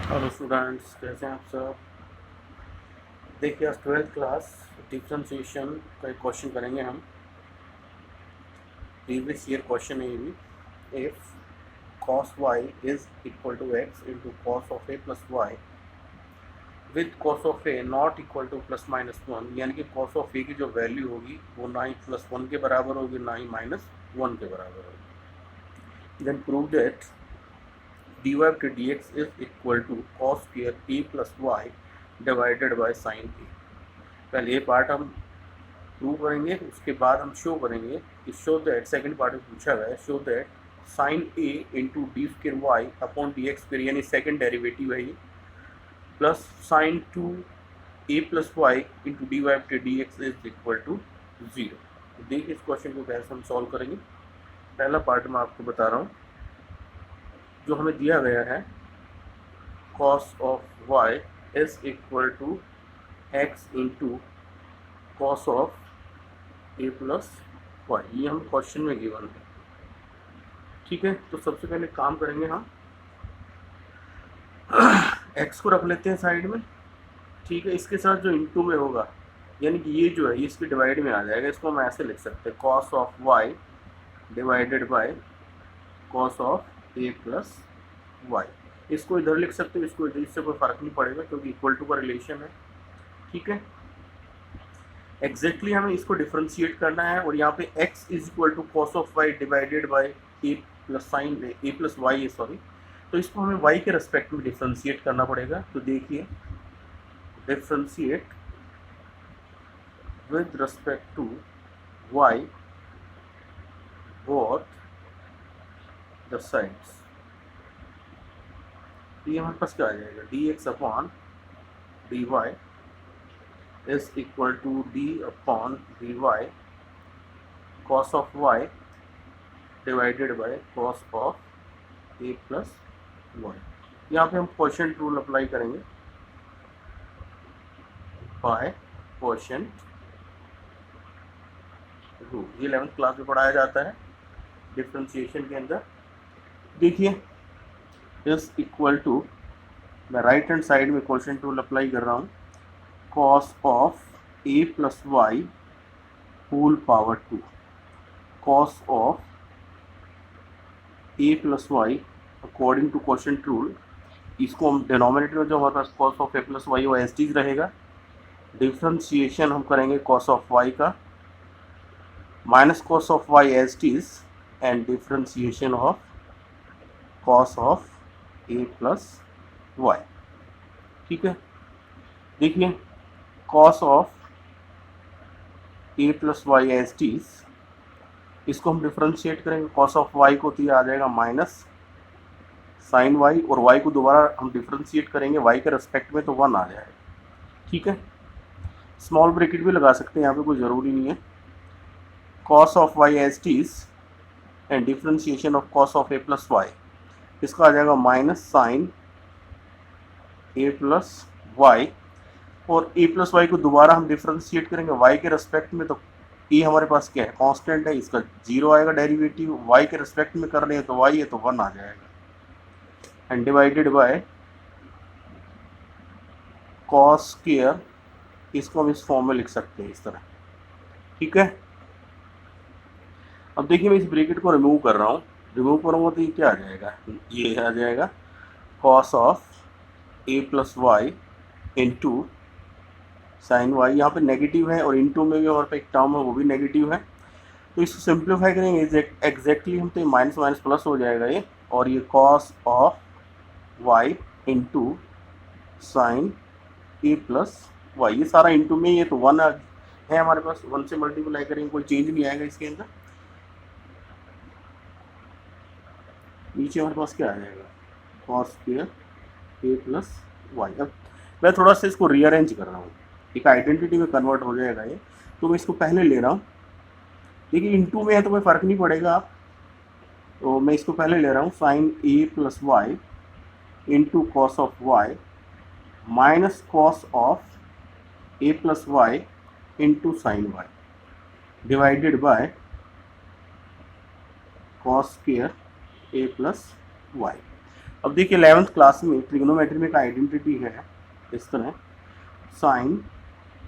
Hello students, कैसे हैं आप सब। देखिए, आज 12th क्लास डिफ्रेंशिएशन का एक क्वेश्चन करेंगे हम। प्रीवियस ईयर क्वेश्चन है ये भी। If cos y is equal to x into cos of a plus Y with cos of a not equal to plus minus one, यानी कि cos ऑफ a की जो वैल्यू होगी वो ना ही प्लस वन के बराबर होगी ना ही माइनस वन के बराबर होगी। Then prove that dy by dx is equal to cos square a plus y divided by sin a। पहले ये पार्ट हम प्रूव करेंगे, उसके बाद हम शो करेंगे कि शो दैट, सेकंड पार्ट में पूछा हुआ है, show that sine A into D square Y upon D X square, यानी सेकंड डेरिवेटिव है ये, plus sine two A plus Y into D Y D X is equal to zero. देखिए इस question को कैसे हम सॉल्व करेंगे। पहला पार्ट मैं आपको बता रहा हूँ, जो हमें दिया गया है cos of y is equal to x into cos of A plus Y, ये हम क्वेश्चन में गिवन है। ठीक है, तो सबसे पहले काम करेंगे हम x को रख लेते हैं साइड में। ठीक है, इसके साथ जो इंटू में होगा, यानी कि ये जो है ये इसके डिवाइड में आ जाएगा। इसको हम ऐसे लिख सकते हैं, cos of y divided by cos of A plus Y. इसको इधर लिख सकते हो, इसको इधर, इससे कोई फर्क नहीं पड़ेगा क्योंकि इक्वल टू का रिलेशन है। ठीक है, एग्जैक्टली हमें इसको डिफ्रेंशिएट करना है, और यहाँ पे x is equal to cos of y divided by A plus sine A plus Y है, सॉरी। तो इसको हमें y के रेस्पेक्ट में डिफ्रेंशिएट करना पड़ेगा। तो देखिए, differentiate with respect to y both the sides. ये हमारे पास क्या आ जाएगा, dx upon dy is equal to d upon dy cos of y divided by cos of a plus y। यहाँ पे हम क्वोशिएंट रूल अप्लाई करेंगे, बाय क्वोशिएंट रूल। ये 11th क्लास में पढ़ाया जाता है डिफ्रेंशिएशन के अंदर। देखिए, इज इक्वल टू, मैं राइट हैंड साइड में क्वोशिएंट रूल अप्लाई कर रहा हूँ, cos of a plus y whole power 2, cos of a plus y according to quotient rule. इसको हम डिनोमिनेटर में जो हमारे पास cos of a plus y वो एज टीज रहेगा। डिफ्रेंशिएशन हम करेंगे cos of y का, minus cos of y as it is, and differentiation of cos of a plus y। ठीक है, देखिए cos of a plus Y as it is, इसको हम डिफ्रेंशिएट करेंगे। cos ऑफ y को तो ये आ जाएगा माइनस साइन y, और y को दोबारा हम डिफ्रेंशिएट करेंगे y के रेस्पेक्ट में, तो 1 आ जाएगा। ठीक है, स्मॉल ब्रैकेट भी लगा सकते हैं, यहाँ पे कोई ज़रूरी नहीं है। cos of y as it is and differentiation of cos of a plus Y, इसका आ जाएगा minus sine a plus Y, और a प्लस वाई को दोबारा हम डिफ्रेंशिएट करेंगे y के रेस्पेक्ट में, तो a हमारे पास क्या है, कांस्टेंट है, इसका 0 आएगा डेरिवेटिव। y के रेस्पेक्ट में कर रहे हैं तो y है तो 1 आ जाएगा, and divided by cos square, इसको हम इस फॉर्म में लिख सकते हैं, इस तरह। ठीक है, अब देखिए मैं इस ब्रैकेट को रिमूव कर रहा हूँ। रिमूव करूँगा तो ये क्या आ जाएगा, ये आ जाएगा cos of a plus Y into sine Y. यहाँ पे नेगेटिव है, और इंटू में भी हमारे पास एक टर्म है वो भी नेगेटिव है, तो इसको सिंप्लीफाई करेंगे एग्जैक्टली हम, तो ये माइनस माइनस प्लस हो जाएगा ये, और ये cos of Y into sine A plus Y, ये सारा इंटू में, ये तो 1 है हमारे पास, 1 से मल्टीप्लाई करेंगे, कोई चेंज नहीं आएगा इसके अंदर। नीचे हमारे पास क्या आ जाएगा, cos square A plus Y. अब मैं थोड़ा सा इसको रीअरेंज कर रहा हूँ, एक आइडेंटिटी में कन्वर्ट हो जाएगा ये, तो मैं इसको पहले ले रहा हूँ। देखिए इंटू में है तो कोई फ़र्क नहीं पड़ेगा आप, तो मैं इसको पहले ले रहा हूँ, sine A plus Y into cos of Y minus cos of A plus Y into sine Y divided by cos square A plus Y. अब देखिए 11th क्लास में ट्रिग्नोमेट्री में एक आइडेंटिटी है इस तरह, sine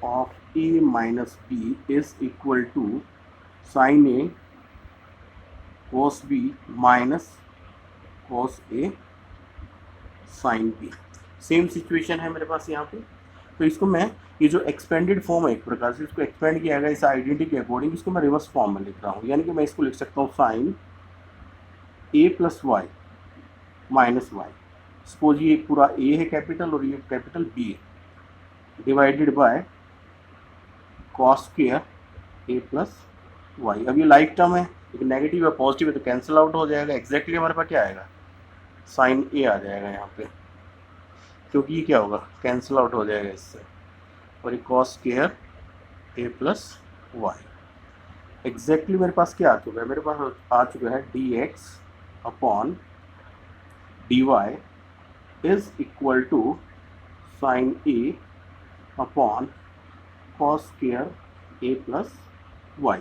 of A minus B is equal to sine A cos b minus cos a sin b। Same situation है मेरे पास यहाँ पे। तो इसको मैं, ये जो एक्सपेंडेड फॉर्म है एक प्रकार से, इसको एक्सपेंड किया गया इस आइडेंटिटी के अकॉर्डिंग, इसको मैं रिवर्स फॉर्म में लिख रहा हूँ। यानी कि मैं इसको लिख सकता हूँ sine a plus Y minus Y. Suppose ये पूरा a है कैपिटल और ये कैपिटल b है, divided by cos square a plus Y. अब ये लाइक टर्म है, एक नेगेटिव है पॉजिटिव है तो कैंसिल आउट हो जाएगा। एग्जैक्टली हमारे पास क्या आएगा, साइन ए आ जाएगा यहाँ पे, क्योंकि ये क्या होगा, कैंसिल आउट हो जाएगा इससे, और ये cos square A plus Y. Exactly मेरे पास क्या आ चुका है, मेरे पास आ चुका है D X upon D Y is equal to sine A upon cos square A plus Y.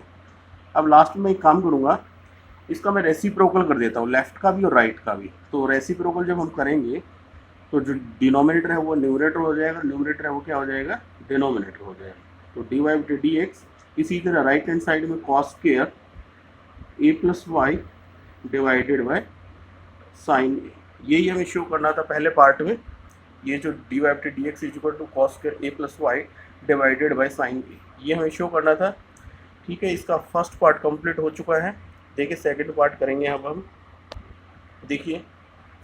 अब लास्ट में एक काम करूँगा, इसका मैं रेसिप्रोकल कर देता हूँ, लेफ्ट का भी और राइट का भी। तो रेसिप्रोकल जब हम करेंगे तो जो डिनोमिनेटर है वो न्यूमरेटर हो जाएगा, न्यूमरेटर है वो क्या हो जाएगा, डिनोमिनेटर हो जाएगा। तो डी वाई बटे डी एक्स, इसी तरह राइट हैंड साइड में cos square A plus Y divided by sine A. यही हमें शो करना था पहले पार्ट में, ये जो डी वाई बटे D X is equal to cos square A plus Y divided by sine A, ये हमें शो करना था। ठीक है, इसका फर्स्ट पार्ट कंप्लीट हो चुका है। देखिए सेकंड पार्ट करेंगे अब हम। देखिए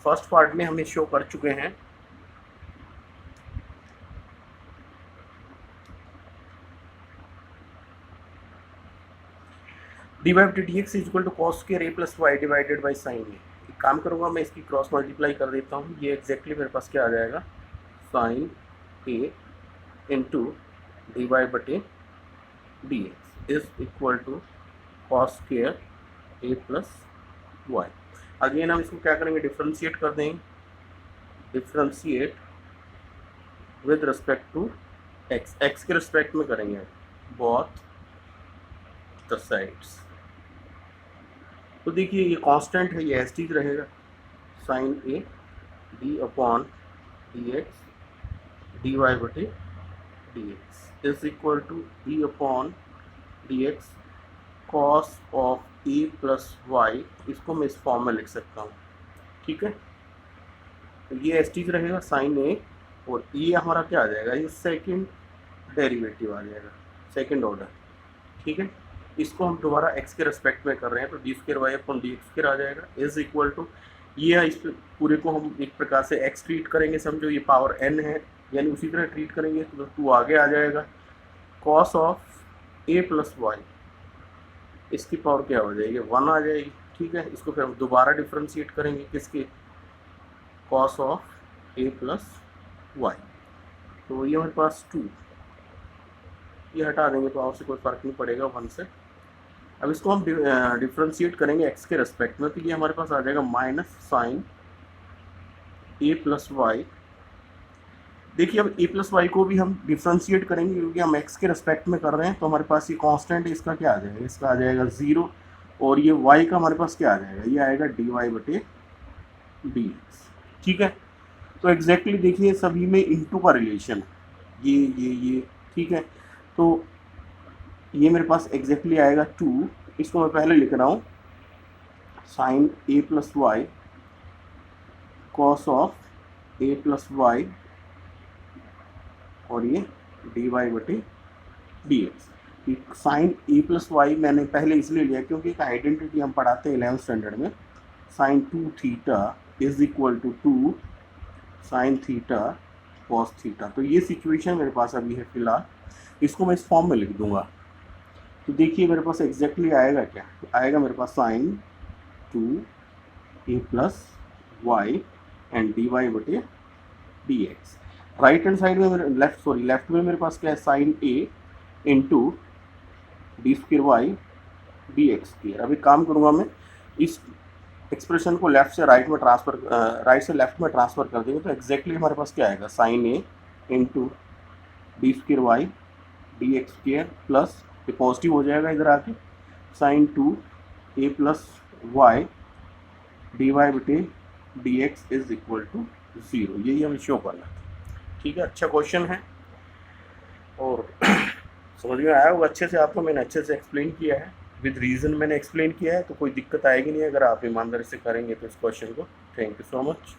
फर्स्ट पार्ट में हमें शो कर चुके हैं डी वाई बटे D X is equal to cos square A plus Y divided by sine A. एक काम करूँगा मैं, इसकी क्रॉस मल्टीप्लाई कर देता हूँ। ये एग्जैक्टली मेरे पास क्या आ जाएगा, sine A into D Y बटे D X is equal to cos square A plus Y. Again हम इसको क्या करेंगे, डिफ्रेंशिएट कर देंगे, differentiate with respect to X, X के रिस्पेक्ट में करेंगे बोथ द साइड्स। तो देखिए ये कांस्टेंट है, ये एस टी रहेगा, sine A D upon D X D Y बटे D X is equal to D upon D X cos of A plus Y. इसको मैं इस फॉर्म में लिख सकता हूँ। ठीक है, तो ये एस टी रहेगा साइन ए, और ये हमारा क्या आ जाएगा, ये सेकंड डेरिवेटिव आ जाएगा, सेकंड ऑर्डर। ठीक है, इसको हम दोबारा एक्स के रेस्पेक्ट में कर रहे हैं, तो D square Y upon D square आ जाएगा इज इक्वल टू, ये इस पूरे को हम एक प्रकार से एक्स ट्रीट करेंगे, समझो ये पावर एन है, यानी उसी तरह ट्रीट करेंगे तो 2 आगे आ जाएगा, cos of A plus y, इसकी पावर क्या हो जाएगी, 1 आ जाएगी। ठीक है, इसको फिर हम दोबारा डिफ्रेंशिएट करेंगे किसके, cos of A plus y. तो ये हमारे पास 2, ये हटा देंगे पावर से कोई फ़र्क नहीं पड़ेगा 1 से। अब इसको हम डिफ्रेंशिएट करेंगे एक्स के रेस्पेक्ट में, तो ये हमारे पास आ जाएगा माइनस साइन ए प्लस वाई। देखिए अब ए प्लस वाई को भी हम डिफ्रेंशिएट करेंगे क्योंकि हम एक्स के रेस्पेक्ट में कर रहे हैं, तो हमारे पास ये कांस्टेंट है, इसका क्या आ जाएगा, इसका आ जाएगा 0, और ये वाई का हमारे पास क्या आ जाएगा, ये आएगा डी वाई बटे डी एक्स। ठीक है, तो एग्जैक्टली देखिए सभी में इंटू का रिलेशन, ये ठीक है, तो ये मेरे पास एग्जैक्टली आएगा 2, इसको मैं पहले लिख रहा हूँ, sine A plus y cos of A plus Y, और ये डी वाई बटे डी एक्स। साइन ए प्लस वाई मैंने पहले इसलिए लिया क्योंकि एक आइडेंटिटी हम पढ़ाते हैं 11th स्टैंडर्ड में, sine 2 theta is equal to 2 sine theta cos theta. तो ये सिचुएशन मेरे पास अभी है फिलहाल, इसको मैं इस फॉर्म में लिख दूंगा। तो देखिए मेरे पास एग्जैक्टली आएगा क्या, आएगा मेरे पास sine 2 A plus Y and D Y बटे D X. Right hand side में मेरे लेफ्ट में मेरे पास क्या है, sine A into D square Y D X square. अभी काम करूँगा मैं, इस एक्सप्रेशन को लेफ्ट से राइट में ट्रांसफर, राइट से लेफ्ट में ट्रांसफर कर देंगे, तो एग्जैक्टली हमारे पास क्या आएगा, sine A into D square Y D X square plus, ये पॉजिटिव हो जाएगा इधर आके, sine 2 A plus Y D Y बटे D X is equal to 0, यही हमें शो करना था। ठीक है, अच्छा क्वेश्चन है और समझ में आया होगा अच्छे से आपको, मैंने अच्छे से एक्सप्लेन किया है, विद रीज़न मैंने एक्सप्लेन किया है, तो कोई दिक्कत आएगी नहीं अगर आप ईमानदारी से करेंगे तो इस क्वेश्चन को। Thank you so much.